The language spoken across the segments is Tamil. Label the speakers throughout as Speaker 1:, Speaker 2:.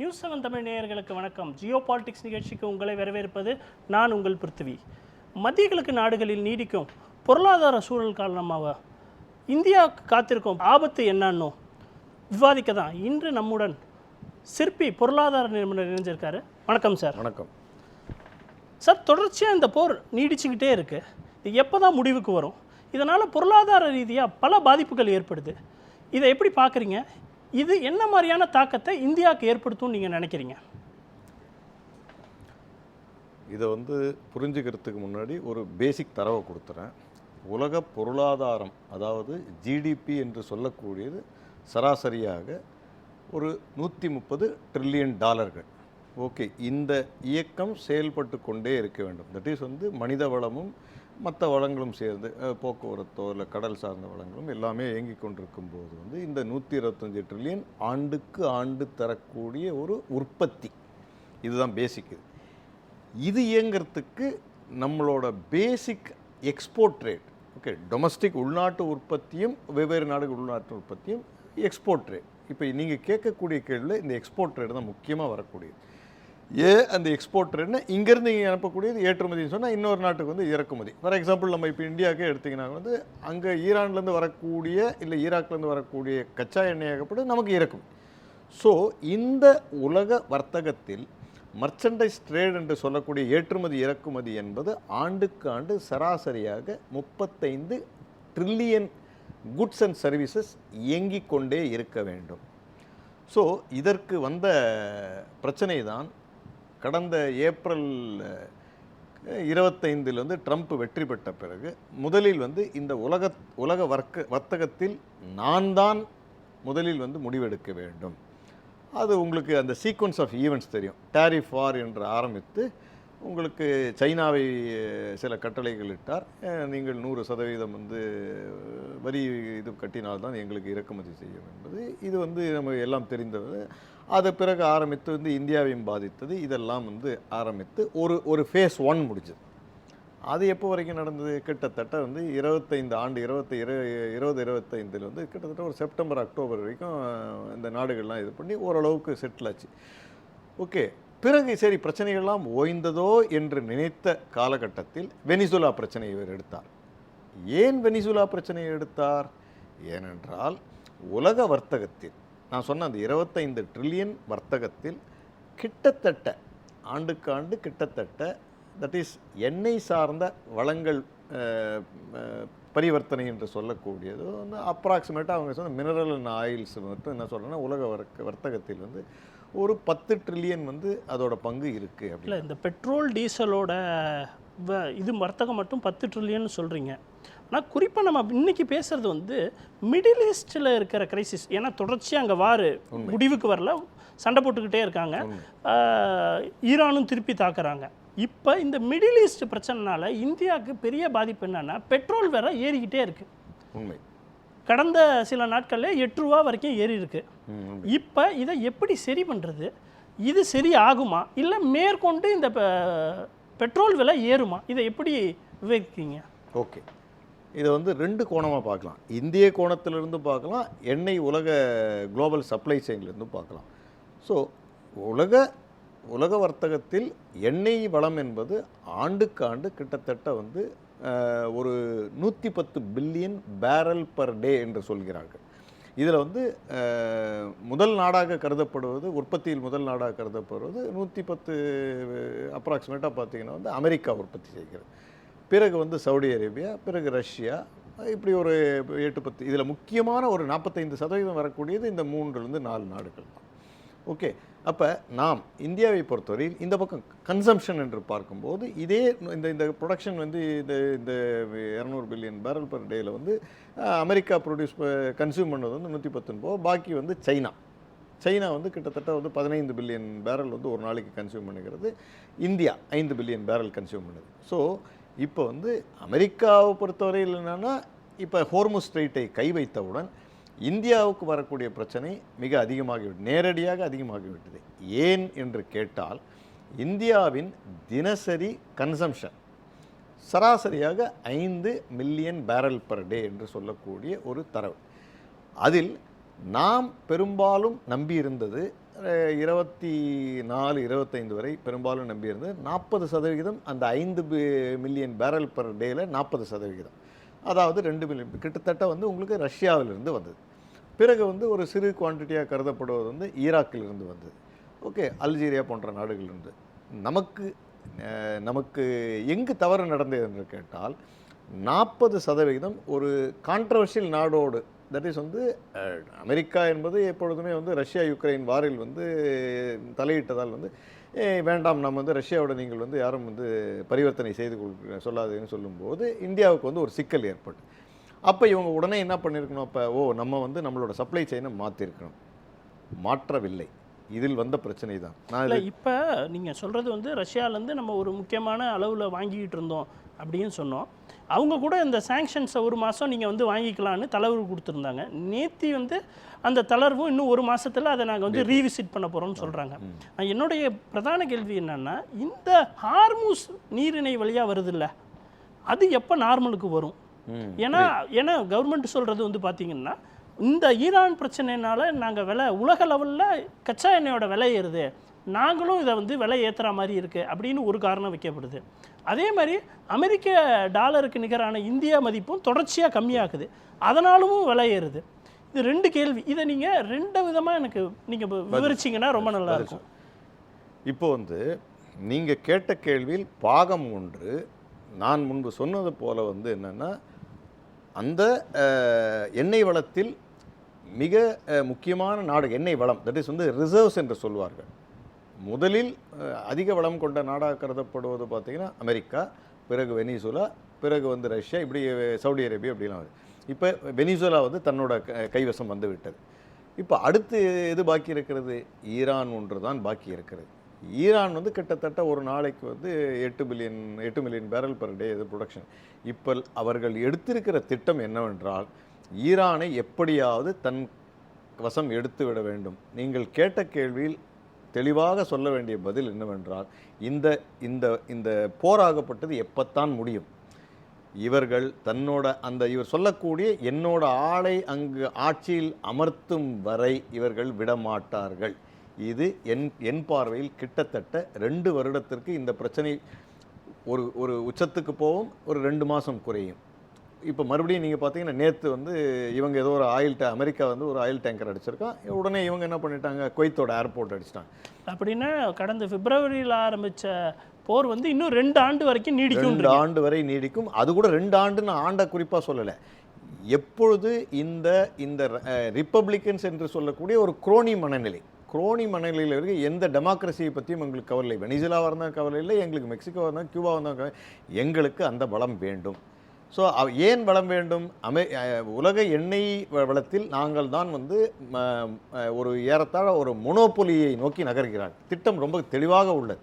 Speaker 1: நியூஸ்7 தமிழ் நேயர்களுக்கு வணக்கம். ஜியோ பாலிடிக்ஸ் நிகழ்ச்சிக்கு உங்களை வரவேற்பது நான் உங்கள் பிருத்திவி. மத்திய கிழக்கு நாடுகளில் நீடிக்கும் பொருளாதார சூழல் காரணமாக இந்தியாவுக்கு காத்திருக்கும் ஆபத்து என்னன்னு விவாதிக்க தான் இன்று நம்முடன் சிற்பி பொருளாதார நிபுணர் இணைஞ்சிருக்காரு. வணக்கம் சார்.
Speaker 2: வணக்கம்
Speaker 1: சார். தொடர்ச்சியாக இந்த போர் நீடிச்சுக்கிட்டே இருக்கு. இது எப்போ தான் முடிவுக்கு வரும்? இதனால் பொருளாதார ரீதியாக பல பாதிப்புகள் ஏற்படுது. இதை எப்படி பார்க்குறீங்க? இது என்ன மாதிரியான தாக்கத்தை இந்தியாவுக்கு ஏற்படுத்தும் நீங்கள் நினைக்கிறீங்க?
Speaker 2: இதை புரிஞ்சுக்கிறதுக்கு முன்னாடி ஒரு பேசிக் தரவை கொடுத்துறேன். உலக பொருளாதாரம், அதாவது ஜிடிபி என்று சொல்லக்கூடியது சராசரியாக ஒரு 130 ட்ரில்லியன் டாலர்கள். ஓகே, இந்த இயக்கம் செயல்பட்டு கொண்டே இருக்க வேண்டும். தட் இஸ் மனித வளமும் மற்ற வளங்களும் சேர்ந்து போக்குவரத்தோ இல்லை கடல் சார்ந்த வளங்களும் எல்லாமே இயங்கி கொண்டிருக்கும் போது இந்த 125 ட்ரில்லியன் ஆண்டுக்கு ஆண்டு தரக்கூடிய ஒரு உற்பத்தி, இதுதான் பேசிக். இது இயங்கிறதுக்கு நம்மளோட பேசிக் எக்ஸ்போர்ட் ரேட், ஓகே, டொமஸ்டிக் உள்நாட்டு உற்பத்தியும் வெவ்வேறு நாடுகள் உள்நாட்டு உற்பத்தியும் எக்ஸ்போர்ட் ரேட். இப்போ நீங்கள் கேட்கக்கூடிய கேள்வியில் இந்த எக்ஸ்போர்ட் ரேட் தான் முக்கியமாக வரக்கூடியது. அந்த எக்ஸ்போர்ட் ரேட்னா இங்கேருந்து இங்கே அனுப்பக்கூடியது ஏற்றுமதின்னு சொன்னால் இன்னொரு நாட்டுக்கு இறக்குமதி. ஃபார் எக்ஸாம்பிள் நம்ம இப்போ இந்தியாவுக்கே எடுத்திங்கன்னா அங்கே ஈரான்லேருந்து வரக்கூடிய இல்லை ஈராக்லேருந்து வரக்கூடிய கச்சா எண்ணெய் ஆகப்பட்டு நமக்கு இறக்குமதி. ஸோ இந்த உலக வர்த்தகத்தில் மர்ச்சன்டைஸ் ட்ரேட் என்று சொல்லக்கூடிய ஏற்றுமதி இறக்குமதி என்பது ஆண்டுக்கு ஆண்டு சராசரியாக 35 ட்ரில்லியன் குட்ஸ் அண்ட் சர்வீசஸ் இயங்கிக் கொண்டே இருக்க வேண்டும். ஸோ இதற்கு வந்த பிரச்சனை தான் கடந்த ஏப்ரல் 25 ட்ரம்ப் வெற்றி பெற்ற பிறகு முதலில் இந்த உலக வர்த்தகத்தில் நான் தான் முதலில் முடிவெடுக்க வேண்டும். அது உங்களுக்கு அந்த சீக்வன்ஸ் ஆஃப் ஈவெண்ட்ஸ் தெரியும். டாரிஃப் வார் என்று ஆரம்பித்து உங்களுக்கு சைனாவை சில கட்டளைகள் இட்டார். நீங்கள் 100% வரி இது கட்டினால்தான் எங்களுக்கு இறக்குமதி செய்யும் என்பது இது நம்ம எல்லாம் தெரிந்தது. அது பிறகு ஆரம்பித்து இந்தியாவையும் பாதித்தது. இதெல்லாம் ஆரம்பித்து ஒரு ஃபேஸ் 1 முடிஞ்சது. அது எப்போ வரைக்கும் நடந்தது? கிட்டத்தட்ட 25 ஆண்டு 2025 கிட்டத்தட்ட ஒரு செப்டம்பர் அக்டோபர் வரைக்கும் இந்த நாடுகள்லாம் இது பண்ணி ஓரளவுக்கு செட்டில் ஆச்சு. ஓகே, பிறகு சரி பிரச்சனைகள்லாம் ஓய்ந்ததோ என்று நினைத்த காலகட்டத்தில் வெனிசுலா பிரச்சனையை இவர் எடுத்தார். ஏன் வெனிசுலா பிரச்சனையை எடுத்தார்? ஏனென்றால் உலக வர்த்தகத்தில் நான் சொன்ன அந்த 25 ட்ரில்லியன் வர்த்தகத்தில் கிட்டத்தட்ட ஆண்டுக்கு ஆண்டு கிட்டத்தட்ட தட் இஸ் எண்ணெய் சார்ந்த வளங்கள் பரிவர்த்தனை என்று சொல்லக்கூடியது அப்ராக்சிமேட்டாக அவங்க சொன்ன மினரல் அண்ட் ஆயில்ஸ் மட்டும் என்ன சொல்கிறேன்னா உலக வர்த்தகத்தில் ஒரு 10 ட்ரில்லியன் அதோட பங்கு இருக்குது.
Speaker 1: அப்படி இந்த பெட்ரோல் டீசலோட இது வர்த்தகம் மட்டும் 10 ட்ரில்லியன் சொல்கிறீங்க. ஆனால் குறிப்பாக நம்ம இன்றைக்கி பேசுகிறது மிடில் ஈஸ்டில் இருக்கிற கிரைசிஸ். ஏன்னா தொடர்ச்சியாக அங்கே வார் முடிவுக்கு வரல, சண்டை போட்டுக்கிட்டே இருக்காங்க. ஈரானும் திருப்பி தாக்குறாங்க. இப்போ இந்த மிடில் ஈஸ்ட் பிரச்சனைனால இந்தியாவுக்கு பெரிய பாதிப்பு என்னென்னா பெட்ரோல் விலை ஏறிக்கிட்டே இருக்குது.
Speaker 2: உண்மை.
Speaker 1: கடந்த சில நாட்களில் 8 ரூபா வரைக்கும் ஏறி இருக்கு. இப்போ இதை எப்படி சரி பண்ணுறது? இது சரி ஆகுமா இல்லை மேற்கொண்டு இந்த பெட்ரோல் விலை ஏறுமா? இதை எப்படி விவரிக்கிறீங்க?
Speaker 2: ஓகே, இதை 2 கோணமாக பார்க்கலாம். இந்திய கோணத்திலிருந்து பார்க்கலாம், எண்ணெய் உலக குளோபல் சப்ளை செயின்லேருந்து பார்க்கலாம். ஸோ உலக வர்த்தகத்தில் எண்ணெய் வளம் என்பது ஆண்டுக்கு ஆண்டு கிட்டத்தட்ட ஒரு 110 பில்லியன் பேரல் பர் டே என்று சொல்கிறார்கள். இதில் முதல் நாடாக கருதப்படுவது, உற்பத்தியில் முதல் நாடாக கருதப்படுவது 110 அப்ராக்சிமேட்டாக பார்த்தீங்கன்னா அமெரிக்கா உற்பத்தி செய்கிறது. பிறகு சவுதி அரேபியா, பிறகு ரஷ்யா, இப்படி ஒரு 8-10. இதில் முக்கியமான ஒரு 45% வரக்கூடியது இந்த 3-4 நாடுகள் தான். ஓகே, அப்போ நாம் இந்தியாவை பொறுத்தவரை இந்த பக்கம் கன்சம்ஷன் என்று பார்க்கும்போது இதே இந்த ப்ரொடக்ஷன் இந்த 200 பில்லியன் பேரல் பர் டேயில் அமெரிக்கா கன்சியூம் பண்ணது 110 போக பாக்கி சைனா கிட்டத்தட்ட 15 பில்லியன் பேரல் ஒரு நாளைக்கு கன்சியூம் பண்ணுகிறது. இந்தியா 5 பில்லியன் பேரல் கன்சியூம் பண்ணுது. ஸோ இப்போ அமெரிக்காவை பொறுத்தவரையில் என்னென்னா இப்போ ஹோர்முஸ் ஸ்ட்ரெயிட்டை கை வைத்தவுடன் இந்தியாவுக்கு வரக்கூடிய பிரச்சனை மிக நேரடியாக அதிகமாகிவிட்டது. ஏன் என்று கேட்டால் இந்தியாவின் தினசரி கன்சம்ஷன் சராசரியாக 5 மில்லியன் பேரல் பர் டே என்று சொல்லக்கூடிய ஒரு தரவு. அதில் நாம் பெரும்பாலும் நம்பியிருந்தது 24, 25 வரை பெரும்பாலும் நம்பியிருந்தது. 40% அந்த 5 மில்லியன் பேரல் பர் டேயில் 40%, அதாவது 2 மில்லியன் கிட்டத்தட்ட வந்து உங்களுக்கு ரஷ்யாவிலிருந்து வந்தது. பிறகு வந்து ஒரு சிறு குவான்டிட்டியாக கருதப்படுவது வந்து ஈராக்கிலிருந்து வந்தது. ஓகே, அல்ஜீரியா போன்ற நாடுகளிலிருந்து. நமக்கு எங்கு தவறு நடந்தது என்று கேட்டால் 40% ஒரு கான்ட்ரவர்ஷியல் நாடோடு, தட் இஸ் வந்து அமெரிக்கா என்பது எப்பொழுதுமே வந்து ரஷ்யா யுக்ரைன் வாரில் வந்து தலையிட்டதால் வந்து வேண்டாம், நம்ம வந்து ரஷ்யாவோட நீங்கள் வந்து யாரும் வந்து பரிவர்த்தனை செய்து சொல்லாதுன்னு சொல்லும்போது இந்தியாவுக்கு வந்து ஒரு சிக்கல் ஏற்பட்டு, அப்போ இவங்க உடனே என்ன பண்ணியிருக்கணும், அப்போ நம்ம வந்து நம்மளோட சப்ளை செயினை மாற்றிருக்கணும். மாற்றவில்லை. இதில் வந்த பிரச்சனை தான்.
Speaker 1: இல்லை, இப்போ நீங்கள் சொல்கிறது வந்து ரஷ்யாவிலேருந்து நம்ம ஒரு முக்கியமான அளவில் வாங்கிக்கிட்டு இருந்தோம் அப்படின்னு சொன்னோம். அவங்க கூட இந்த சாங்ஷன்ஸை 1 மாதம் நீங்கள் வந்து வாங்கிக்கலான்னு தளர்வு கொடுத்துருந்தாங்க. நேத்தி வந்து அந்த தளர்வும் இன்னும் 1 மாதத்தில் அதை நாங்கள் வந்து ரீவிசிட் பண்ண போகிறோம்னு சொல்கிறாங்க. என்னுடைய பிரதான கேள்வி என்னென்னா, இந்த ஹார்மூஸ் நீரிணை வழியாக வருதில்ல, அது எப்போ நார்மலுக்கு வரும்? ஏன்னா கவர்மெண்ட் சொல்கிறது வந்து பார்த்திங்கன்னா, இந்த ஈரான் பிரச்சனைனால நாங்கள் உலக லெவலில் கச்சா எண்ணெயோட விலை ஏறுது, நாங்களும் இதை வந்து விலை ஏற்றுற மாதிரி இருக்குது அப்படின்னு ஒரு காரணம் வைக்கப்படுது. அதே மாதிரி அமெரிக்க டாலருக்கு நிகரான இந்தியா மதிப்பும் தொடர்ச்சியாக கம்மியாகுது, அதனாலும் விலை ஏறுது. இது 2 கேள்வி. இதை நீங்கள் 2 விதமாக எனக்கு நீங்கள் விவரிச்சிங்கன்னா ரொம்ப நல்லா இருக்கும்.
Speaker 2: இப்போ வந்து நீங்கள் கேட்ட கேள்வியில் பாகம் 1, நான் முன்பு சொன்னது போல வந்து என்னென்னா, அந்த எண்ணெய் வளத்தில் மிக முக்கியமான நாடு எண்ணெய் வளம், தட் இஸ் வந்து ரிசர்வ்ஸ் என்று சொல்வார்கள். முதலில் அதிக வளம் கொண்ட நாடாக கருதப்படுவது பார்த்திங்கன்னா அமெரிக்கா, பிறகு வெனிசுலா, பிறகு வந்து ரஷ்யா, இப்படி சவுதி அரேபியா அப்படிலாம் வருது. இப்போ வெனிசுலா வந்து தன்னோட கைவசம் வந்து விட்டது. இப்போ அடுத்து எது பாக்கி இருக்கிறது? ஈரான் ஒன்று தான் பாக்கி இருக்கிறது. ஈரான் வந்து கிட்டத்தட்ட ஒரு நாளைக்கு வந்து 8 மில்லியன் பேரல் பர் டே இது ப்ரொடக்ஷன். இப்போ அவர்கள் எடுத்திருக்கிற திட்டம் என்னவென்றால், ஈரானை எப்படியாவது தன் வசம் எடுத்து விட வேண்டும். நீங்கள் கேட்ட கேள்வியில் தெளிவாக சொல்ல வேண்டிய பதில் என்னவென்றால், இந்த இந்த இந்த போராகப்பட்டது எப்பத்தான் முடியும்? இவர்கள் தன்னோட இவர் சொல்லக்கூடிய என்னோட ஆளை அங்கு ஆட்சியில் அமர்த்தும் வரை இவர்கள் விடமாட்டார்கள். இது என் பார்வையில் கிட்டத்தட்ட 2 வருடத்திற்கு இந்த பிரச்சனை ஒரு உச்சத்துக்கு போகும், ஒரு 2 மாதம் குறையும். இப்போ மறுபடியும் நீங்கள் பார்த்தீங்கன்னா, நேற்று வந்து இவங்க ஏதோ ஒரு அமெரிக்கா வந்து ஒரு ஆயில் டேங்கர் அடிச்சிருக்கான். உடனே இவங்க என்ன பண்ணிட்டாங்க, குவைத்தோட ஏர்போர்ட் அடிச்சிட்டாங்க.
Speaker 1: அப்படின்னா கடந்த பிப்ரவரியில் ஆரம்பித்த போர் வந்து இன்னும் 2 ஆண்டு வரைக்கும் நீடிக்கும்.
Speaker 2: 2 ஆண்டு வரை நீடிக்கும். அது கூட 2 ஆண்டுன்னு ஆண்டை குறிப்பாக சொல்லலை. எப்பொழுது இந்த ரிப்பப்ளிகன்ஸ் என்று சொல்லக்கூடிய ஒரு குரோனி மனநிலையில் இருக்க, எந்த டெமோக்ரஸியை பற்றியும் எங்களுக்கு கவலை இல்லை. வெனிசுலாவாக இருந்தால் கவலை இல்லை, எங்களுக்கு மெக்சிகோவாக இருந்தால் கியூபாவாக இருந்தால் எங்களுக்கு அந்த பலம் வேண்டும். ஸோ ஏன் வளம் வேண்டும்? உலக எண்ணெய் வளத்தில் நாங்கள் தான் வந்து ஒரு ஏறத்தாழ ஒரு மொனோபொலியை நோக்கி நகர்கிறார். திட்டம் ரொம்ப தெளிவாக உள்ளது.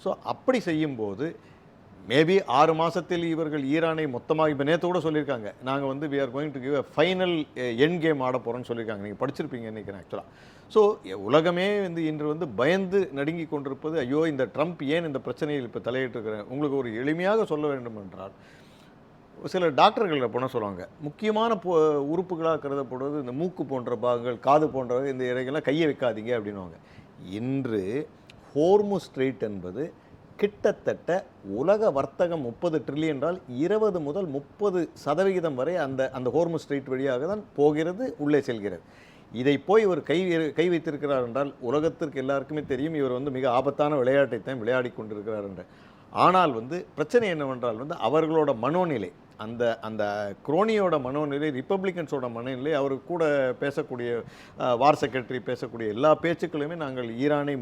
Speaker 2: ஸோ அப்படி செய்யும்போது மேபி 6 மாதத்தில் இவர்கள் ஈரானை மொத்தமாக, இப்போ நேற்று கூட சொல்லியிருக்காங்க, நாங்கள் வந்து we are going to give final end game ஆட போகிறோன்னு சொல்லியிருக்காங்க. நீங்கள் படிச்சிருப்பீங்க நினைக்கிறேன் ஆக்சுவலாக. ஸோ உலகமே வந்து இன்று வந்து பயந்து நடுங்கி கொண்டிருப்பது, ஐயோ இந்த ட்ரம்ப் ஏன் இந்த பிரச்சனையில் இப்போ தலையிட்டிருக்கிறேன். உங்களுக்கு ஒரு எளிமையாக சொல்ல வேண்டும் என்றால், சில டாக்டர்கள் போனால் சொல்லுவாங்க, முக்கியமான உறுப்புகளாக கருதப்படுவது இந்த மூக்கு போன்ற பாகங்கள், காது போன்ற இந்த இடைகள்லாம் கையை வைக்காதீங்க அப்படின்வாங்க. இன்று ஹோர்முஸ் ஸ்ட்ரெய்ட் என்பது கிட்டத்தட்ட உலக வர்த்தகம் 30 ட்ரில்லியன் என்றால் 20 முதல் 30% வரை அந்த ஹோர்முஸ் ஸ்ட்ரெய்ட் வழியாக தான் போகிறது, உள்ளே செல்கிறது. இதை போய் இவர் கை வைத்திருக்கிறார் என்றால் உலகத்திற்கு எல்லாருக்குமே தெரியும், இவர் வந்து மிக ஆபத்தான விளையாட்டை தான் விளையாடி கொண்டிருக்கிறார் என்று. ஆனால் வந்து பிரச்சனை என்னவென்றால் வந்து அவர்களோட மனோநிலை, அந்த குரோனியோட மனோநிலை, ரிப்பப்ளிகன்ஸோட மனநிலை, அவர் கூட பேசக்கூடிய வார் செக்ரட்டரி பேசக்கூடிய எல்லா பேச்சுக்களுமே நாங்கள் ஈரானை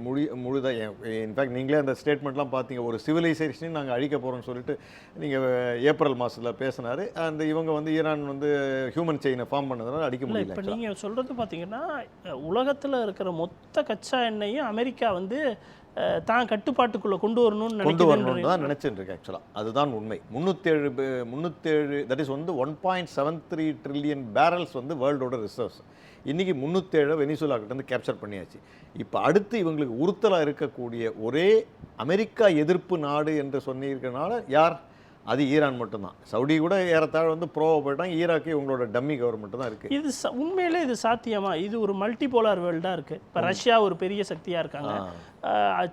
Speaker 2: முழுதாக, இன்ஃபேக்ட் நீங்களே அந்த ஸ்டேட்மெண்ட்லாம் பார்த்தீங்க, ஒரு சிவிலைசேஷனையும் நாங்கள் அழிக்க போகிறோம்னு சொல்லிட்டு நீங்கள் ஏப்ரல் மாதத்தில் பேசினார். இவங்க வந்து ஈரான் வந்து ஹியூமன் செயினை ஃபார்ம் பண்ணதுனால அடிக்க முடியல.
Speaker 1: இப்போ நீங்கள் சொல்கிறது பார்த்தீங்கன்னா, உலகத்தில் இருக்கிற மொத்த கச்சா எண்ணெயும் அமெரிக்கா வந்து தான் கட்டுப்பாட்டுக்குள்ளே கொண்டு வரணும்னு
Speaker 2: தான் நினச்சிட்டு இருக்கு. ஆக்சுவலாக அதுதான் உண்மை. 307 தட் இஸ் வந்து 1.73 ட்ரில்லியன் பேரல்ஸ் வந்து வேர்ல்டோட ரிசர்வ்ஸ். இன்றைக்கி 307 வெனிசுலா கிட்டேருந்து கேப்சர் பண்ணியாச்சு. இப்போ அடுத்து இவங்களுக்கு உறுத்தலாக இருக்கக்கூடிய ஒரே அமெரிக்கா எதிர்ப்பு நாடு என்று சொன்னிருக்கனால யார்? அது ஈரான் மட்டும்தான். சவுடி கூட ஏறத்தாழ வந்து ப்ரோவை போயிட்டாங்க. ஈராக்கு இவங்களோட டம்மி கவர்மெண்ட் தான் இருக்குது.
Speaker 1: இது உண்மையிலே இது சாத்தியமா? இது ஒரு மல்டிபோலார் வேர்ல்டாக இருக்குது. இப்போ ரஷ்யா ஒரு பெரிய சக்தியாக இருக்காங்க,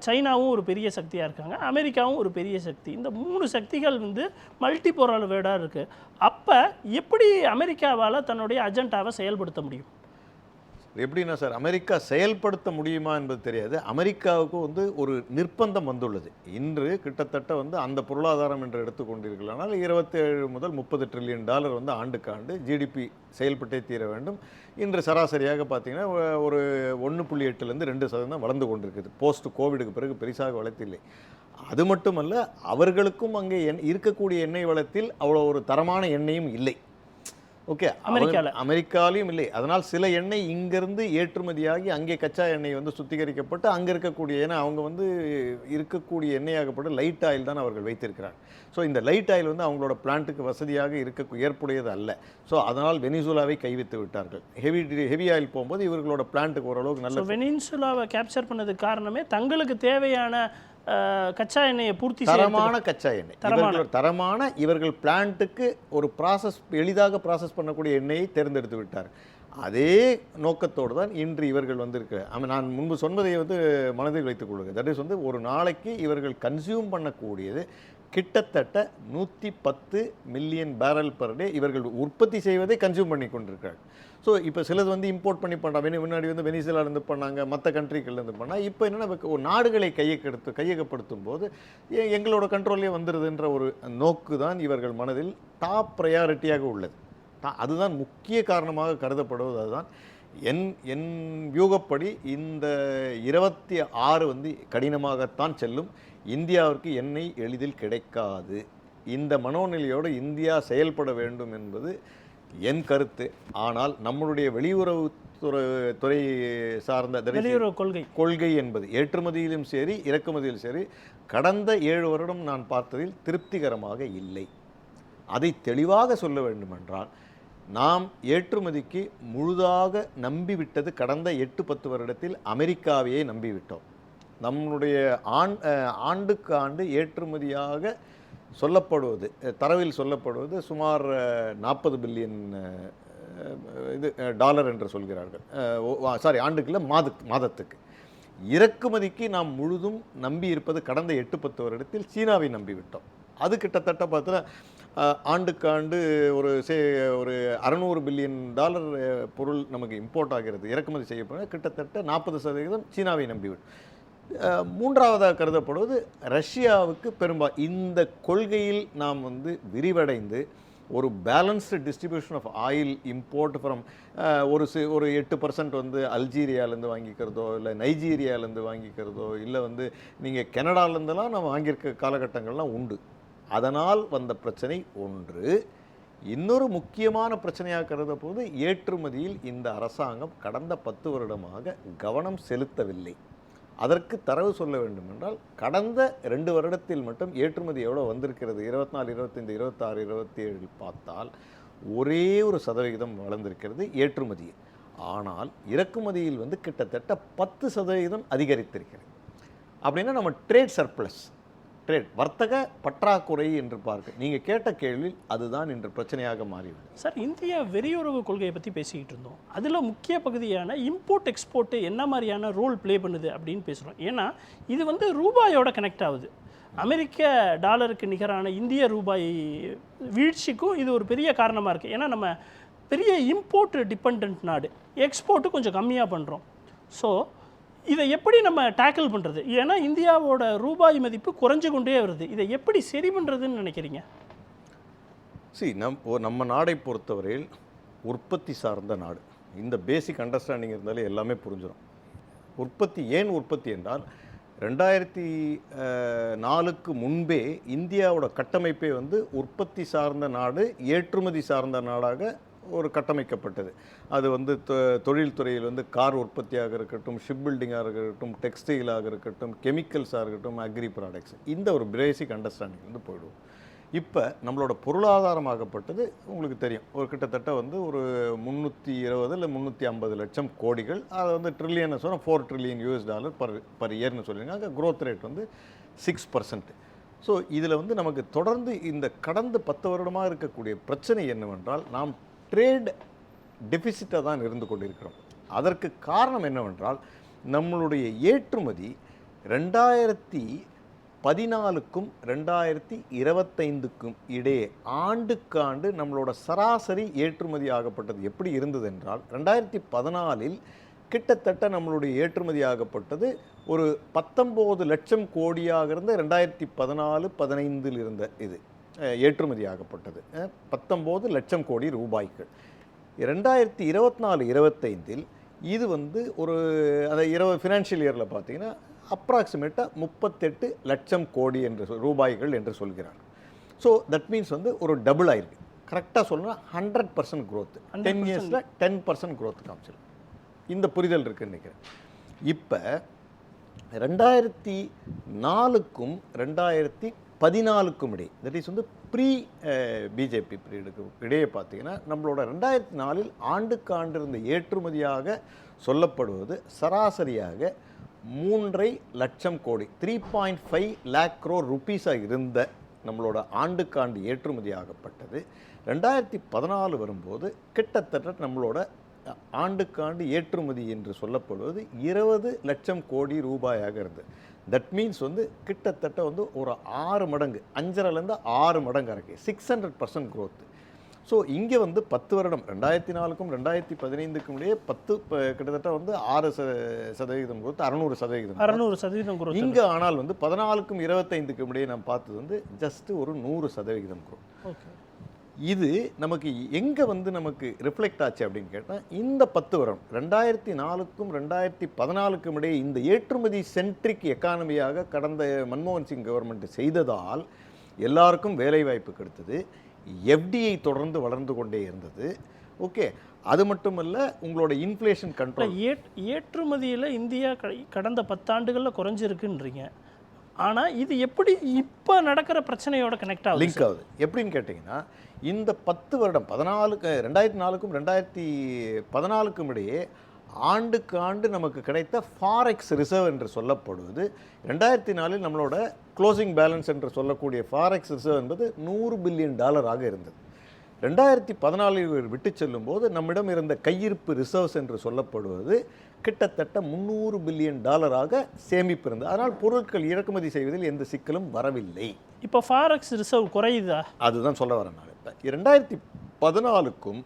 Speaker 1: சைனாவும் ஒரு பெரிய சக்தியாக இருக்காங்க, அமெரிக்காவும் ஒரு பெரிய சக்தி. இந்த 3 சக்திகள் வந்து மல்டிபோலார் வேர்ல்டாக இருக்குது. அப்போ எப்படி அமெரிக்காவால் தன்னுடைய அஜெண்டாவை செயல்படுத்த முடியும்?
Speaker 2: எப்படின்னா சார், அமெரிக்கா செயல்படுத்த முடியுமா என்பது தெரியாது. அமெரிக்காவுக்கு வந்து ஒரு நிர்பந்தம் வந்துள்ளது. இன்று கிட்டத்தட்ட வந்து அந்த பொருளாதாரம் என்று எடுத்துக்கொண்டீர்களானால் 27 முதல் 30 ட்ரில்லியன் டாலர் வந்து ஆண்டுக்கு ஆண்டு ஜிடிபி செயல்பட்டே தீர வேண்டும். இன்று சராசரியாக பார்த்தீங்கன்னா ஒரு 1.8லேருந்து 2% வளர்ந்து கொண்டிருக்குது. போஸ்ட் கோவிடுக்கு பிறகு பெரிசாக வளர்த்தில்லை. அது மட்டுமல்ல, அவர்களுக்கும் அங்கே இருக்கக்கூடிய எண்ணெய் வளத்தில் அவ்வளோ ஒரு தரமான எண்ணெயும் இல்லை. ஓகே, அமெரிக்காலையும் இல்லை. அதனால் சில எண்ணெய் இங்கேருந்து ஏற்றுமதியாகி அங்கே கச்சா எண்ணெய் வந்து சுத்திகரிக்கப்பட்டு அங்கே இருக்கக்கூடிய, ஏன்னா அவங்க வந்து இருக்கக்கூடிய எண்ணெயாகப்பட்டு லைட் ஆயில் தான் அவர்கள் வைத்திருக்கிறாங்க. ஸோ இந்த லைட் ஆயில் வந்து அவங்களோட பிளான்ட்டுக்கு வசதியாக ஏற்புடையது அல்ல. ஸோ அதனால் வெனிசுலாவை கைவிட்டு விட்டார்கள். ஹெவி ஆயில் போகும்போது இவர்களோட பிளான்ட்டுக்கு ஓரளவுக்கு நல்ல.
Speaker 1: வெனிசுலாவை கேப்சர் பண்ணதுக்கு காரணமே தங்களுக்கு தேவையான கச்சா எண்ணெயை பூர்த்தி
Speaker 2: தரமான கச்சா எண்ணெய், தரமான இவர்கள் பிளான்ட்டுக்கு ஒரு ப்ராசஸ் எளிதாக ப்ராசஸ் பண்ணக்கூடிய எண்ணெயை தேர்ந்தெடுத்து விட்டார். அதே நோக்கத்தோடு தான் இன்று இவர்கள் வந்திருக்க. நான் முன்பு சொன்னதை வந்து மனதில் வைத்துக் கொள்ளுங்கள். தட் இஸ் வந்து ஒரு நாளைக்கு இவர்கள் கன்சியூம் பண்ணக்கூடியது கிட்டத்தட்ட 110 மில்லியன் பேரல் பர் டே இவர்கள் உற்பத்தி செய்வதை கன்சியூம் பண்ணி கொண்டிருக்கிறார்கள். ஸோ இப்போ சிலது வந்து இம்போர்ட் பண்ணி பண்ணுறாங்க. முன்னாடி வந்து வெனிசுலாலேருந்து பண்ணாங்க, மற்ற கண்ட்ரிகள்லேருந்து பண்ணால் இப்போ என்னென்னா ஒரு நாடுகளை கையகப்படுத்தும் போது எங்களோட கண்ட்ரோல்லே வந்துடுதுன்ற ஒரு நோக்கு தான் இவர்கள் மனதில் டாப் ப்ரையாரிட்டியாக உள்ளது. அதுதான் முக்கிய காரணமாக கருதப்படுவது. அதுதான் என் வியூகப்படி இந்த 26 வந்து கடினமாகத்தான் செல்லும். இந்தியாவிற்கு எண்ணெய் எளிதில் கிடைக்காது. இந்த மனோநிலையோடு இந்தியா செயல்பட வேண்டும் என்பது என் கருத்து. ஆனால் நம்மளுடைய வெளியுறவுத்துறை சார்ந்த கொள்கை என்பது ஏற்றுமதியிலும் சரி இறக்குமதியிலும் சரி கடந்த 7 வருடம் நான் பார்த்ததில் திருப்திகரமாக இல்லை. அதை தெளிவாக சொல்ல வேண்டுமென்றால், நாம் ஏற்றுமதிக்கு முழுதாக நம்பிவிட்டது கடந்த 8-10 வருடத்தில் அமெரிக்காவையே நம்பிவிட்டோம். நம்முடைய ஆண்டுக்கு ஆண்டு ஏற்றுமதியாக சொல்லப்படுவது, தரவில் சொல்லப்படுவது சுமார் 40 பில்லியன் டாலர் என்று சொல்கிறார்கள். சாரி, ஆண்டுக்கு இல்லை, மாதத்துக்கு. இறக்குமதிக்கு நாம் முழுதும் நம்பி இருப்பது கடந்த 8-10 வருடத்தில் சீனாவை நம்பிவிட்டோம். அது கிட்டத்தட்ட பார்த்தா ஆண்டுக்கு ஆண்டு ஒரு 600 பில்லியன் டாலர் பொருள் நமக்கு இம்போர்ட் ஆகிறது, இறக்குமதி செய்யப்பட கிட்டத்தட்ட 40% சீனாவை நம்பிவிட்டோம். மூன்றாவதாக கருதப்படுவது ரஷ்யாவுக்கு இந்த கொள்கையில் நாம் வந்து விரிவடைந்து ஒரு balanced distribution of oil import from ஒரு 8% வந்து அல்ஜீரியாவிலேருந்து வாங்கிக்கிறதோ, இல்லை நைஜீரியாவிலேருந்து வாங்கிக்கிறதோ, இல்லை வந்து நீங்கள் கனடாவிலேருந்துலாம் நம்ம வாங்கியிருக்க காலகட்டங்கள்லாம் உண்டு. அதனால் வந்த பிரச்சனை ஒன்று. இன்னொரு முக்கியமான பிரச்சனையாக கருத போது ஏற்றுமதியில் இந்த அரசாங்கம் கடந்த 10 வருடமாக கவனம் செலுத்தவில்லை. அதற்கு தரவு சொல்ல வேண்டும் என்றால், கடந்த 2 வருடத்தில் மட்டும் ஏற்றுமதி எவ்வளோ வந்திருக்கிறது, 24, 25, 26, 27 பார்த்தால் ஒரே ஒரு சதவிகிதம் வளர்ந்திருக்கிறது ஏற்றுமதி. ஆனால் இறக்குமதியில் வந்து கிட்டத்தட்ட 10% அதிகரித்திருக்கிறது. அப்படின்னா நம்ம ட்ரேட் சர்ப்ளஸ், வர்த்தக பற்றாக்குறை என்று பார்க்க நீங்கள் கேட்ட கேள்வி அதுதான் இன்று பிரச்சனையாக மாறியுள்ளது.
Speaker 1: சார், இந்திய வெளியுறவு கொள்கையை பற்றி பேசிக்கிட்டு இருந்தோம். அதில் முக்கிய பகுதியான இம்போர்ட் எக்ஸ்போர்ட்டு என்ன மாதிரியான ரோல் ப்ளே பண்ணுது அப்படின்னு பேசுகிறோம். ஏன்னா இது வந்து ரூபாயோட கனெக்ட் ஆகுது. அமெரிக்க டாலருக்கு நிகரான இந்திய ரூபாய் வீழ்ச்சிக்கும் இது ஒரு பெரிய காரணமாக இருக்குது. ஏன்னா நம்ம பெரிய இம்போர்ட் டிபெண்ட் நாடு, எக்ஸ்போர்ட்டு கொஞ்சம் கம்மியாக பண்ணுறோம். ஸோ இதை எப்படி நம்ம டேக்கிள் பண்ணுறது? ஏன்னா இந்தியாவோட ரூபாய் மதிப்பு குறைஞ்சு கொண்டே வருது. இதை எப்படி சரி பண்ணுறதுன்னு நினைக்கிறீங்க?
Speaker 2: நம்ம நாடை பொறுத்தவரையில் உற்பத்தி சார்ந்த நாடு. இந்த பேசிக் அண்டர்ஸ்டாண்டிங் இருந்தாலே எல்லாமே புரிஞ்சிடும். ஏன் உற்பத்தி என்றால் 2004க்கு முன்பே இந்தியாவோட கட்டமைப்பே வந்து உற்பத்தி சார்ந்த நாடு, ஏற்றுமதி சார்ந்த நாடாக ஒரு கட்டமைக்கப்பட்டது. அது வந்து தொழில்துறையில் வந்து கார் உற்பத்தியாக இருக்கட்டும், ஷிப் பில்டிங்காக இருக்கட்டும், டெக்ஸ்டைலாக இருக்கட்டும், கெமிக்கல்ஸாக இருக்கட்டும், அக்ரி ப்ராடக்ட்ஸ், இந்த ஒரு பேசிக் அண்டர்ஸ்டாண்டிங் வந்து போயிடுவோம். இப்போ நம்மளோட பொருளாதாரமாகப்பட்டது உங்களுக்கு தெரியும், ஒரு கிட்டத்தட்ட வந்து ஒரு 320 இல்லை 350 லட்சம் கோடிகள். அதை வந்து ட்ரில்லியன் சொன்னால் $4 ட்ரில்லியன் பர் இயர்னு சொல்லியிருக்காங்க. க்ரோத் ரேட் வந்து 6%. ஸோ இதில் வந்து நமக்கு தொடர்ந்து இந்த கடந்த 10 வருடமாக இருக்கக்கூடிய பிரச்சனை என்னவென்றால் நாம் ட்ரேட் டெபிசிட்டாக தான் இருந்து கொண்டிருக்கிறோம். அதற்கு காரணம் என்னவென்றால் நம்மளுடைய ஏற்றுமதி 2014க்கும் 2025க்கும் இடையே ஆண்டுக்காண்டு நம்மளோட சராசரி ஏற்றுமதி ஆகப்பட்டது எப்படி இருந்தது என்றால் 2014இல் கிட்டத்தட்ட நம்மளுடைய ஏற்றுமதி ஆகப்பட்டது ஒரு 19 லட்சம் கோடியாக இருந்த 2014-15 இருந்த இது ஏற்றுமதி ஆகப்பட்டது 19 லட்சம் கோடி ரூபாய்கள். 2024-25இல் இது வந்து ஒரு அந்த ஃபினான்ஷியல் இயரில் பார்த்தீங்கன்னா அப்ராக்சிமேட்டாக 38 லட்சம் கோடி ரூபாய்கள் என்று சொல்கிறார். ஸோ தட் மீன்ஸ் வந்து ஒரு டபுள் ஆயிருக்கு. கரெக்டாக சொல்லணும்னா 100% growth 10 இயர்ஸில் 10% growth காமிச்சிருக்கு. இந்த புரிதல் இருக்குன்னு நினைக்கிறேன். இப்போ 2004க்கும் 2014க்கும் இடையே, தட் இஸ் வந்து ப்ரீ பிஜேபி பீரியடுக்கு இடையே பார்த்தீங்கன்னா நம்மளோட 2004இல் ஆண்டுக்காண்டு இருந்த ஏற்றுமதியாக சொல்லப்படுவது சராசரியாக 3.5 லட்சம் கோடி 3.5 lakh crore rupees-ஆக இருந்த நம்மளோட ஆண்டுக்காண்டு ஏற்றுமதி ஆகப்பட்டது 2014 வரும்போது கிட்டத்தட்ட நம்மளோட ஆண்டுக்காண்டு ஏற்றுமதி என்று சொல்லப்படுவது 20 லட்சம் கோடி ரூபாயாக இருந்தது. தட் மீன்ஸ் வந்து கிட்டத்தட்ட வந்து ஒரு 6 மடங்கு 5.5லேருந்து 6 மடங்கு இருக்குது 600% growth. ஸோ இங்கே வந்து 10 வருடம் 2004க்கும் 2015க்கும் இடையே கிட்டத்தட்ட வந்து 6% growth 600%
Speaker 1: growth.
Speaker 2: இங்கே ஆனால் வந்து 14க்கும் 25க்கும் இடையே நாம் பார்த்தது வந்து ஜஸ்ட் ஒரு 100% growth.
Speaker 1: ஓகே,
Speaker 2: இது நமக்கு எங்கே வந்து நமக்கு ரிஃப்ளெக்ட் ஆச்சு அப்படின்னு கேட்டால் இந்த 10 வருடம் 2004க்கும் 2014க்கும் இடையே இந்த ஏற்றுமதி சென்ட்ரிக் எக்கானமியாக கடந்த மன்மோகன் சிங் கவர்மெண்ட் செய்ததால் எல்லாருக்கும் வேலைவாய்ப்பு கிடைத்தது. எஃப்டிஐ தொடர்ந்து வளர்ந்து கொண்டே இருந்தது. ஓகே, அது மட்டுமல்ல உங்களோட இன்ஃப்ளேஷன் கண்ட்ரோல்.
Speaker 1: ஏற்றுமதியில் இந்தியா கடந்த 10 ஆண்டுகளில் குறைஞ்சிருக்குன்றீங்க. ஆனால் இது எப்படி இப்போ நடக்கிற பிரச்சனையோட கனெக்ட் ஆகுது,
Speaker 2: லிங்க் ஆகுது எப்படின்னு கேட்டிங்கன்னா இந்த 10 வருடம் 2004க்கும் 2014க்கும் இடையே ஆண்டுக்கு ஆண்டு நமக்கு கிடைத்த ஃபாரெக்ஸ் ரிசர்வ் என்று சொல்லப்படுவது 2004இல் நம்மளோட க்ளோசிங் பேலன்ஸ் என்று சொல்லக்கூடிய ஃபாரெக்ஸ் ரிசர்வ் என்பது $100 பில்லியன் இருந்தது. 2014 விட்டு செல்லும்போது நம்மிடம் இருந்த கையிருப்பு ரிசர்வ்ஸ் என்று சொல்லப்படுவது கிட்டத்தட்ட $300 பில்லியன் சேமிப்பு இருந்தது. அதனால் பொருட்கள் இறக்குமதி செய்வதில் எந்த சிக்கலும் வரவில்லை.
Speaker 1: இப்போ ஃபாரெக்ஸ் ரிசர்வ் குறையுதா?
Speaker 2: அதுதான் சொல்ல வரேன் நான். இப்போ 2014க்கும்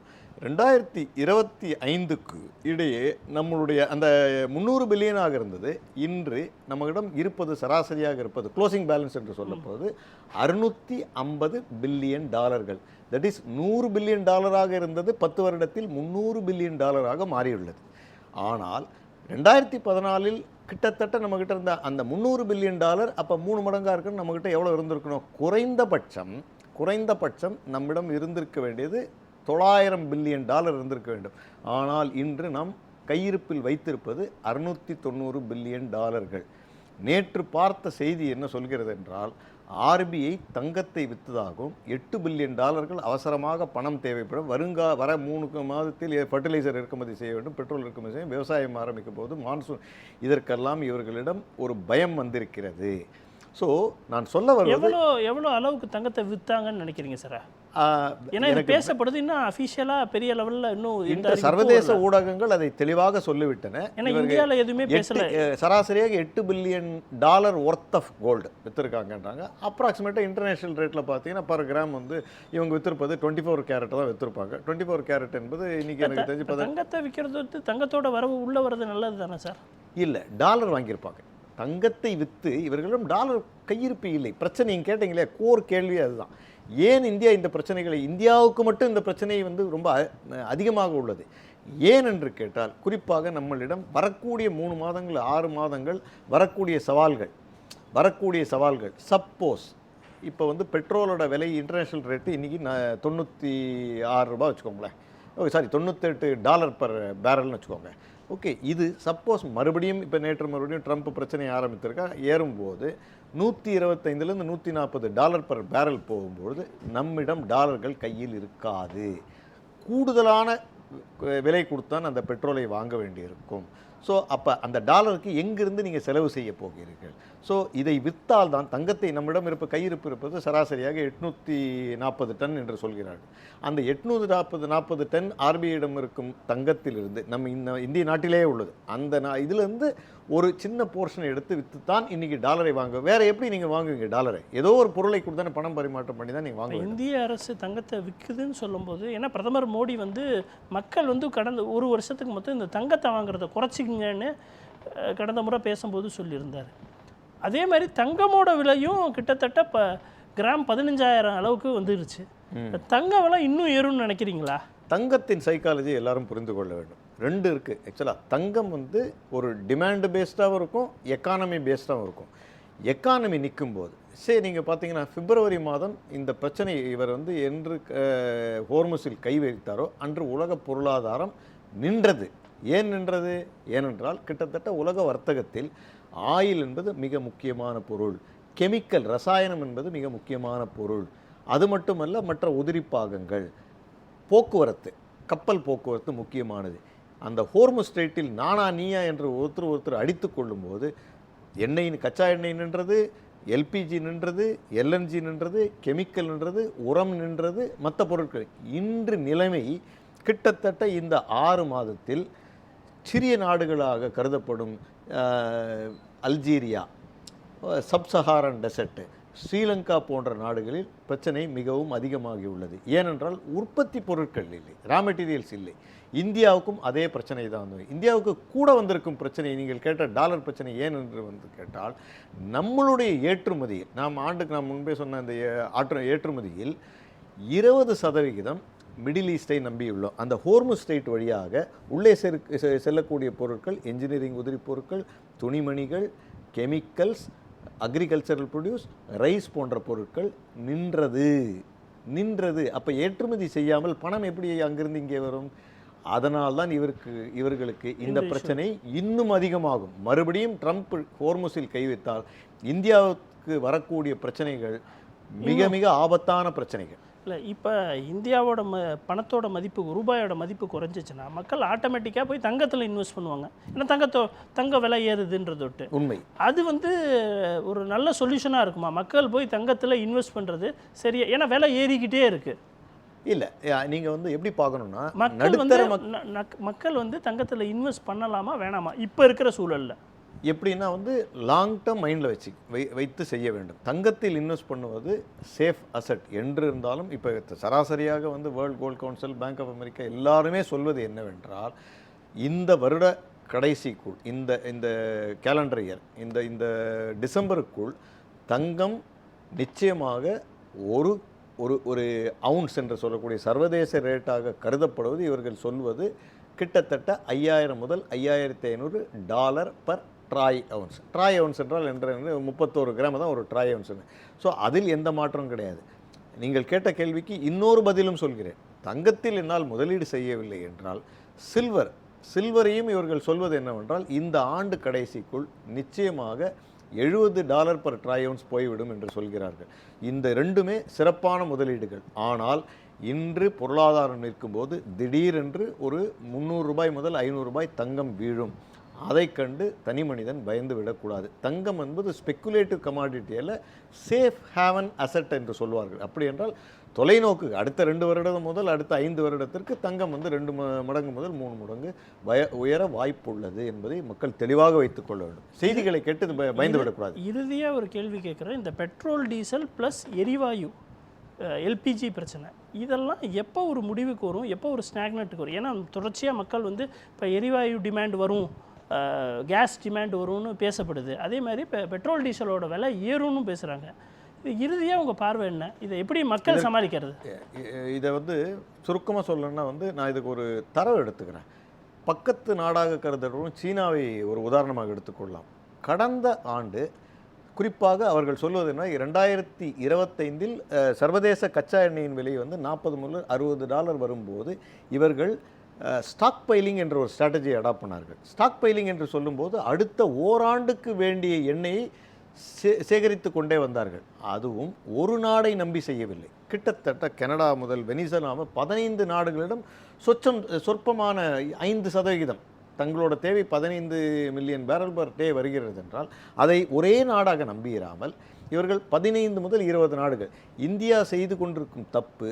Speaker 2: 2025க்கு இடையே நம்மளுடைய அந்த 300 பில்லியனாக இருந்தது இன்று நம்மிடம் இருப்பது சராசரியாக இருப்பது க்ளோசிங் பேலன்ஸ் என்று சொல்லப்படுவது $650 பில்லியன். தட் இஸ் $100 பில்லியன் இருந்தது 10 வருடத்தில் $300 பில்லியன் மாறியுள்ளது. ஆனால் 2014இல் கிட்டத்தட்ட நம்மகிட்ட இருந்த அந்த $300 பில்லியன் அப்போ 3 மடங்காக இருக்குன்னு நம்மகிட்ட எவ்வளோ இருந்திருக்கணும்? குறைந்தபட்சம் நம்மிடம் இருந்திருக்க வேண்டியது $900 பில்லியன் இருந்திருக்க வேண்டும். ஆனால் இன்று நாம் கையிருப்பில் வைத்திருப்பது $690 பில்லியன். நேற்று பார்த்த செய்தி என்ன சொல்கிறது என்றால் ஆர்பிஐ தங்கத்தை விற்றதாகவும் $8 பில்லியன் அவசரமாக பணம் தேவைப்படும். வர 3 மாதத்தில் ஃபர்டிலைசர் இறக்குமதி செய்ய வேண்டும், பெட்ரோல் இறக்குமதி செய்ய, விவசாயம் ஆரம்பிக்கும் போது மான்சூன், இதற்கெல்லாம் இவர்களிடம் ஒரு பயம் வந்திருக்கிறது. ஸோ நான் சொல்ல வருவது
Speaker 1: எவ்வளோ அளவுக்கு தங்கத்தை விற்றாங்கன்னு நினைக்கிறீங்க சார்? ஏன்னா இது பேசப்படுது இன்னும் அஃபிஷியலாக பெரிய லெவலில் இன்னும்
Speaker 2: சர்வதேச ஊடகங்கள் அதை தெளிவாக சொல்லிவிட்டன.
Speaker 1: ஏன்னா இந்தியாவில் எதுவுமே பேசல.
Speaker 2: சராசரியாக $8 பில்லியன் ஒர்த் ஆஃப் கோல்டு விற்றுருக்காங்கன்றாங்க. அப்ராக்சிமேட்டாக இன்டர்நேஷனல் ரேட்டில் பார்த்தீங்கன்னா பர் கிராம் வந்து இவங்க விற்றுருப்பது 24 கேரட் தான் விற்றுருப்பாங்க. 24 கேரட் என்பது இன்னைக்கு எனக்கு தெரிஞ்சு
Speaker 1: தங்கத்தை விற்கிறது வந்து தங்கத்தோட வரவு உள்ளே வர்றது நல்லது தானே சார்?
Speaker 2: இல்லை, டாலர் வாங்கியிருப்பாங்க. தங்கத்தை விற்று இவர்களிடம் டாலர் கையிருப்பு இல்லை. பிரச்சனை கேட்டீங்களே, கோர் கேள்வி அதுதான். ஏன் இந்தியா இந்த பிரச்சனைகளை, இந்தியாவுக்கு மட்டும் இந்த பிரச்சனை வந்து ரொம்ப அதிகமாக உள்ளது ஏன் என்று கேட்டால், குறிப்பாக நம்மளிடம் வரக்கூடிய 3 மாதங்கள் 6 மாதங்கள் வரக்கூடிய சவால்கள் சப்போஸ் இப்போ வந்து பெட்ரோலோட விலை இன்டர்நேஷ்னல் ரேட்டு இன்றைக்கி 96 ரூபா வச்சுக்கோங்களேன். ஓகே, சாரி $98 பர் பேரல்னு வச்சுக்கோங்க. ஓகே, இது சப்போஸ் மறுபடியும் இப்போ நேற்று மறுபடியும் ட்ரம்ப் பிரச்சனை ஆரம்பித்திருக்கா, ஏறும்போது $125லேருந்து $140 பர் பேரல் போகும்போது நம்மிடம் டாலர்கள் கையில் இருக்காது. கூடுதலான விலை கொடுத்தான் அந்த பெட்ரோலை வாங்க வேண்டியிருக்கும். ஸோ அப்போ அந்த டாலருக்கு எங்கிருந்து நீங்கள் செலவு செய்ய போகிறீர்கள்? ஸோ இதை விற்றால் தான் தங்கத்தை நம்மிடம் கையிருப்பு இருப்பது சராசரியாக 840 டன் என்று சொல்கிறார்கள். அந்த 840 டன் ஆர்பிஐயிடம் இருக்கும் தங்கத்திலிருந்து நம்ம இந்திய நாட்டிலேயே உள்ளது. அந்த இதிலிருந்து ஒரு சின்ன போர்ஷனை எடுத்து விற்று தான் இன்றைக்கி டாலரை வாங்க. வேறு எப்படி நீங்கள் வாங்குவீங்க டாலரை? ஏதோ ஒரு பொருளை கொடுத்தானே பணம் பரிமாற்றம் பண்ணி தான் நீங்கள் வாங்குவீங்க.
Speaker 1: இந்திய அரசு தங்கத்தை விற்குதுன்னு சொல்லும்போது, ஏன்னா பிரதமர் மோடி வந்து மக்கள் வந்து கடந்த ஒரு வருஷத்துக்கு மொத்தம் இந்த தங்கத்தை வாங்குறத குறைச்சிங்கன்னு கடந்த முறை பேசும்போது சொல்லியிருந்தார். அதே மாதிரி தங்கமோட விலையும் கிட்டத்தட்ட இப்போ கிராம் 15,000 அளவுக்கு வந்துருச்சு. தங்க விலை இன்னும் ஏறும்னு நினைக்கிறீங்களா?
Speaker 2: தங்கத்தின் சைக்காலஜி எல்லாரும் புரிந்து கொள்ள வேண்டும். ரெண்டு இருக்குது ஆக்சுவலாக. தங்கம் வந்து ஒரு டிமாண்டு பேஸ்டாகவும் இருக்கும், எக்கானமி பேஸ்டாகவும் இருக்கும். எக்கானமி நிற்கும்போது சரி, நீங்கள் பார்த்தீங்கன்னா பிப்ரவரி மாதம் இந்த பிரச்சனை இவர் வந்து என்று ஹோர்முஸில் கை வைத்தாரோ அன்று உலக பொருளாதாரம் நின்றது. ஏன் நின்றது? ஏனென்றால் கிட்டத்தட்ட உலக வர்த்தகத்தில் ஆயில் என்பது மிக முக்கியமான பொருள், கெமிக்கல் ரசாயனம் என்பது மிக முக்கியமான பொருள். அது மட்டுமல்ல, மற்ற உதிரிப்பாகங்கள், போக்குவரத்து, கப்பல் போக்குவரத்து முக்கியமானது. அந்த ஹோர்முஸ் ஸ்ட்ரெய்ட்டில் நானா நீயா என்று ஒருத்தர் அடித்து கொள்ளும்போது எண்ணெயின் கச்சா எண்ணெய் நின்றது, எல்பிஜி நின்றது, எல்என்ஜி நின்றது, கெமிக்கல் நின்றது, உரம் நின்றது, மற்ற பொருட்கள். இன்று நிலைமை கிட்டத்தட்ட இந்த 6 மாதத்தில் சிறிய நாடுகளாக கருதப்படும் அல்ஜீரியா, சப்சஹாரன் டெசர்ட், ஸ்ரீலங்கா போன்ற நாடுகளில் பிரச்சனை மிகவும் அதிகமாகியுள்ளது. ஏனென்றால் உற்பத்தி பொருட்கள் இல்லை, ரா மெட்டீரியல்ஸ் இல்லை. இந்தியாவுக்கும் அதே பிரச்சனை தான் வந்தது. இந்தியாவுக்கு கூட வந்திருக்கும் பிரச்சனை நீங்கள் கேட்ட டாலர் பிரச்சனை ஏன் என்று கேட்டால், நம்மளுடைய ஏற்றுமதியில் நாம் முன்பே சொன்ன அந்த ஏற்றுமதியில் 20% மிடில் ஈஸ்டை நம்பியுள்ளோம். அந்த ஹோர்முஸ் ஸ்ட்ரெய்ட் வழியாக உள்ளே செல்லக்கூடிய பொருட்கள், என்ஜினியரிங் உதிரி பொருட்கள், துணிமணிகள், கெமிக்கல்ஸ், அக்ரிகல்ச்சரல் ப்ரொடியூஸ், ரைஸ் போன்ற பொருட்கள் நின்றது. அப்போ ஏற்றுமதி செய்யாமல் பணம் எப்படி அங்கிருந்து இங்கே வரும்? அதனால்தான் இவர்களுக்கு இந்த பிரச்சனை இன்னும் அதிகமாகும். மறுபடியும் ட்ரம்ப் ஹோர்முஸில் கை வைத்தால் இந்தியாவுக்கு வரக்கூடிய பிரச்சனைகள் மிக மிக ஆபத்தான பிரச்சனைகள்.
Speaker 1: இல்லை, இப்போ இந்தியாவோட பணத்தோட மதிப்பு, ரூபாயோட மதிப்பு குறைஞ்சிச்சுன்னா மக்கள் ஆட்டோமேட்டிக்காக போய் தங்கத்தில் இன்வெஸ்ட் பண்ணுவாங்க. ஏன்னா தங்க விலை ஏறுதுன்றதொட்டு
Speaker 2: உண்மை.
Speaker 1: அது வந்து ஒரு நல்ல சொல்யூஷனாக இருக்குமா? மக்கள் போய் தங்கத்தில் இன்வெஸ்ட் பண்ணுறது சரியா? ஏன்னா விலை ஏறிக்கிட்டே இருக்குது.
Speaker 2: இல்லை, நீங்கள் வந்து எப்படி பார்க்கணுன்னா,
Speaker 1: மக்கள் வந்து தங்கத்தில் இன்வெஸ்ட் பண்ணலாமா வேணாமா இப்போ இருக்கிற சூழலில்?
Speaker 2: எப்படின்னா வந்து லாங் டேர்ம் மைண்டில் வைத்து செய்ய வேண்டும். தங்கத்தில் இன்வெஸ்ட் பண்ணுவது சேஃப் அசட் என்று இருந்தாலும் இப்போ சராசரியாக வந்து world gold council, bank of America எல்லாருமே சொல்வது என்னவென்றால், இந்த வருட கடைசிக்குள், இந்த கேலண்டர் இயர், இந்த டிசம்பருக்குள் தங்கம் நிச்சயமாக ஒரு ஒரு அவுன்ஸ் என்று சொல்லக்கூடிய சர்வதேச ரேட்டாக கருதப்படுவது இவர்கள் சொல்வது கிட்டத்தட்ட 5000 முதல் 5500 dollar per troy ounce. Troy ounce என்றால் 31 கிராம் தான் ஒரு ட்ராய் அவுன்ஸ். ஸோ அதில் எந்த மாற்றம் கிடையாது. நீங்கள் கேட்ட கேள்விக்கு இன்னொரு பதிலும் சொல்கிறேன். தங்கத்தில் என்னால் முதலீடு செய்யவில்லை என்றால் சில்வரையும் இவர்கள் சொல்வது என்னவென்றால், இந்த ஆண்டு கடைசிக்குள் நிச்சயமாக $70 பர் ட்ராய் அவுன்ஸ் போய்விடும் என்று சொல்கிறார்கள். இந்த ரெண்டுமே சிறப்பான முதலீடுகள். ஆனால் இன்று பொருளாதாரம் நிற்கும்போது திடீரென்று ஒரு $300 முதல் $500 தங்கம் வீழும். அதை கண்டு தனி மனிதன் பயந்து விடக்கூடாது. தங்கம் என்பது ஸ்பெக்குலேட்டிவ் கமாடிட்டியில் சேஃப் ஹேவன் அசட் என்று சொல்வார்கள். அப்படி என்றால் தொலைநோக்கு அடுத்த 2 வருடம் முதல் அடுத்த 5 வருடத்திற்கு தங்கம் வந்து 2 மடங்கு முதல் 3 மடங்கு உயர வாய்ப்புள்ளது என்பதை மக்கள் தெளிவாக வைத்துக் கொள்ள வேண்டும். செய்திகளை கேட்டு பயந்து விடக்கூடாது.
Speaker 1: இறுதியாக ஒரு கேள்வி கேட்குறேன். இந்த பெட்ரோல், டீசல் ப்ளஸ் எரிவாயு, எல்பிஜி பிரச்சனை, இதெல்லாம் எப்போ ஒரு முடிவுக்கு வரும்? எப்போ ஒரு ஸ்டாக்னட்டுக்கு வரும்? ஏன்னா தொடர்ச்சியாக மக்கள் வந்து இப்போ எரிவாயு டிமாண்ட் வரும், கேஸ் டிமாண்ட் வரும்னு பேசப்படுது. அதே மாதிரி இப்போ பெட்ரோல் டீசலோட விலை ஏறும்னு பேசுகிறாங்க. இது இறுதியாக உங்கள் பார்வை என்ன? இதை எப்படி மக்கள் சமாளிக்கிறது?
Speaker 2: இதை வந்து சுருக்கமாக சொல்லணும்னா வந்து நான் இதுக்கு ஒரு தரவு எடுத்துக்கிறேன். பக்கத்து நாடாக கருதுகிறோம் சீனாவை ஒரு உதாரணமாக எடுத்துக்கொள்ளலாம். கடந்த ஆண்டு குறிப்பாக அவர்கள் சொல்வது என்ன, 2025 சர்வதேச கச்சா எண்ணெயின் விலை வந்து $40 முதல் $60 வரும்போது இவர்கள் ஸ்டாக் பைலிங் என்ற ஒரு ஸ்ட்ராட்டஜியை அடாப்ட் பண்ணார்கள். ஸ்டாக் பைலிங் என்று சொல்லும்போது அடுத்த ஓராண்டுக்கு வேண்டிய எண்ணெயை சேகரித்து கொண்டே வந்தார்கள். அதுவும் ஒரு நாடை நம்பி செய்யவில்லை. கிட்டத்தட்ட கனடா முதல் வெனிசுலா 15 நாடுகளிடம் சொற்பமான 5% தங்களோட தேவை 15 மில்லியன் பேரல் பர் டே வருகிறது என்றால் அதை ஒரே நாடாக நம்பியிராமல் இவர்கள் 15 முதல் 20 நாடுகள், இந்தியா செய்து கொண்டிருக்கும் தப்பு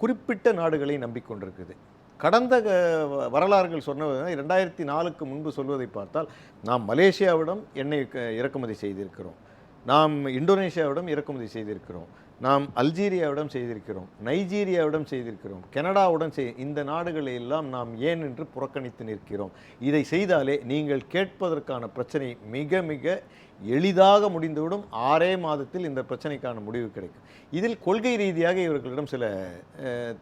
Speaker 2: குறிப்பிட்ட நாடுகளை நம்பிக்கொண்டிருக்குது. கடந்த வரலாறுகள் சொன்னது 2004க்கு முன்பு சொல்வதை பார்த்தால் நாம் மலேசியாவிடம் எண்ணெய் இறக்குமதி செய்திருக்கிறோம், நாம் இந்தோனேஷியாவிடம் இறக்குமதி செய்திருக்கிறோம், நாம் அல்ஜீரியாவிடம் செய்திருக்கிறோம், நைஜீரியாவிடம் செய்திருக்கிறோம், கனடாவுடன் இந்த நாடுகளை எல்லாம் நாம் ஏன் என்று புறக்கணித்து நிற்கிறோம். இதை செய்தாலே நீங்கள் கேட்பதற்கான பிரச்சனை மிக மிக எளிதாக முடிந்துவிடும். 6 மாதத்தில் இந்த பிரச்சனைக்கான முடிவு கிடைக்கும். இதில் கொள்கை ரீதியாக இவர்களிடம் சில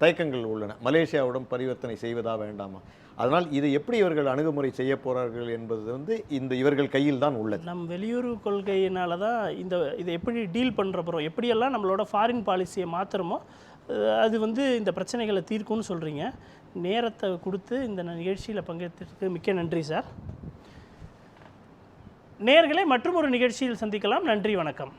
Speaker 2: தயக்கங்கள் உள்ளன. மலேசியாவுடன் பரிவர்த்தனை செய்வதா வேண்டாமா? அதனால் இதை எப்படி இவர்கள் அணுகுமுறை செய்ய போகிறார்கள் என்பது இவர்கள் கையில் தான் உள்ளது.
Speaker 1: நம் வெளியுறவு கொள்கையினால தான் இதை எப்படி டீல் பண்ணுற போகிறோம், எப்படியெல்லாம் நம்மளோட ஃபாரின் பாலிசியை மாற்றுறோமோ அது இந்த பிரச்சனைகளை தீர்க்கும்னு சொல்கிறீங்க. நேரத்தை கொடுத்து இந்த நிகழ்ச்சியில் பங்கேற்றதுக்கு மிக்க நன்றி சார். நேயர்களே, மற்றும் ஒரு நிகழ்ச்சியில் சந்திக்கலாம். நன்றி, வணக்கம்.